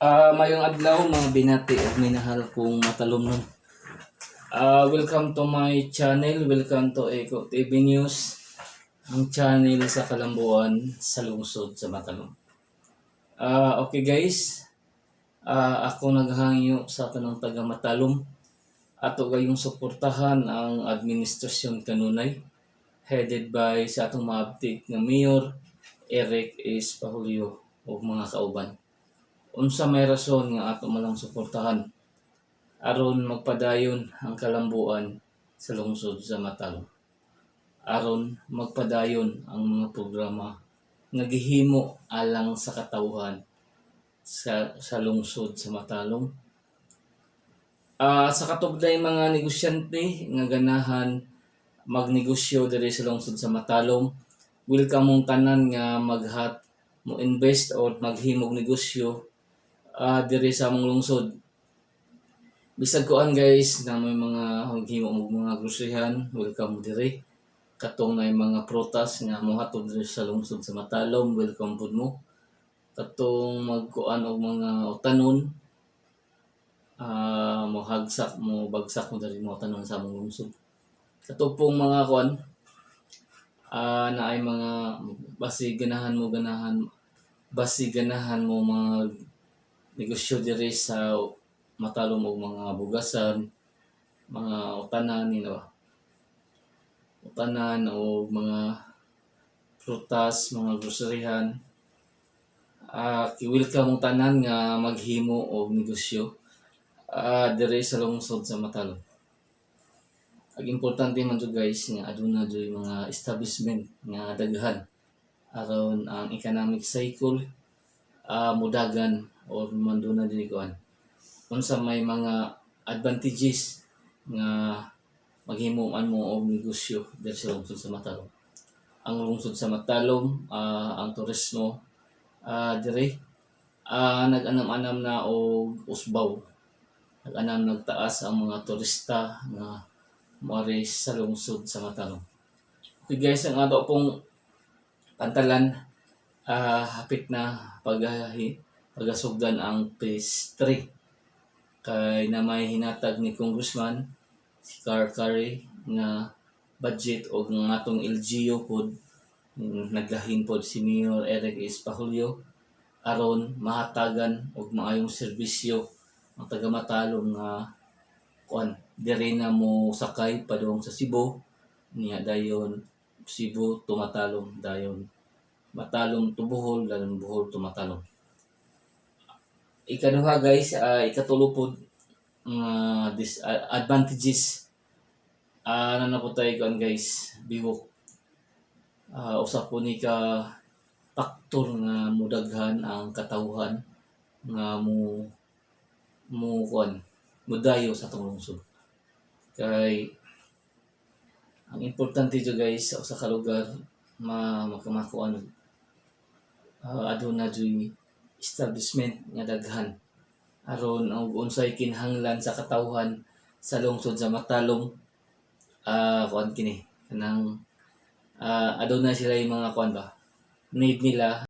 Mayong adlaw mga binati at minahal kong matalumnon. Welcome to my channel. Welcome to Eco TV News. Ang channel sa Kalambuan sa lungsod sa Matalom. Okay guys. Ako naghangyo sa tanang taga Matalom. Ato gayong suportahan ang administrasyon kanunay. Headed by sa atong maabtik nga Mayor Eric S. Pahulio o mga kauban. Unsa may rason nga ato malang suportahan aron magpadayon ang kalambuan sa lungsod sa Matalom. Aron magpadayon ang mga programa nga gihimo alang sa katawhan sa lungsod sa Matalom. Sa katugday mga negosyante nga ganahan magnegosyo diri sa lungsod sa Matalom, welcome mong tanan nga mo invest o maghimog negosyo diri sa among lungsod. Bisag kuan guys na may mga himo og mga groceryhan, welcome mo diri. Katong na mga prutas nga mohatod diri sa lungsod sa Matalom, welcome pud mo. Katong magkuan og mga utanon, mo bagsak mo diri mo tanon sa among lungsod. Katong pong mga kuan na ay mga basi ganahan mo mga negosyo diri sa Matalom og mga bugasan, mga utanan o mga prutas, mga groceryhan. Welcome mong tanan nga maghimo og negosyo diri sa lungsod sa Matalom. Ang importante man to guys nga aduna joy mga establishment nga daghan aron ang economic cycle mudagan or manduna din kuan. Unsa may mga advantages nga maghimuan mo og negosyo diri sa lungsod sa Matalom. Ang lungsod sa Matalom, ang turismo diri nag-anam-anam na og usbaw. Nagtaas ang mga turista nga moari sa lungsod sa Matalom. Okay guys, ang ato pong pantalan hapit na pagasugdan ang phase 3 kay na may hinatag ni Congressman si Car Curry nga budget o ng atong LGU pod naglahin pod si Mayor Eric S. Pahulio aron mahatagan og maayong serbisyo ang taga Matalom nga kuan diri na mo sakay padung sa Cebu niya dayon Cebu to Matalom, dayon Matalom to Bohol, dayon Bohol to Matalom. Ikaduha guys, ikatulo pod advantages na naputay kon guys biwok. Usa po ni ka faktor nga mudaghan ang katawhan nga mudayo sa atong lungsod. Kay ang importante jo guys sa usa ka lugar makamakuan aduna joy establishment nga daghan aron og unsay kinahanglan sa katawhan sa lungsod sa Matalom kuan kini kanang aduna sila yung mga kuan ba need nila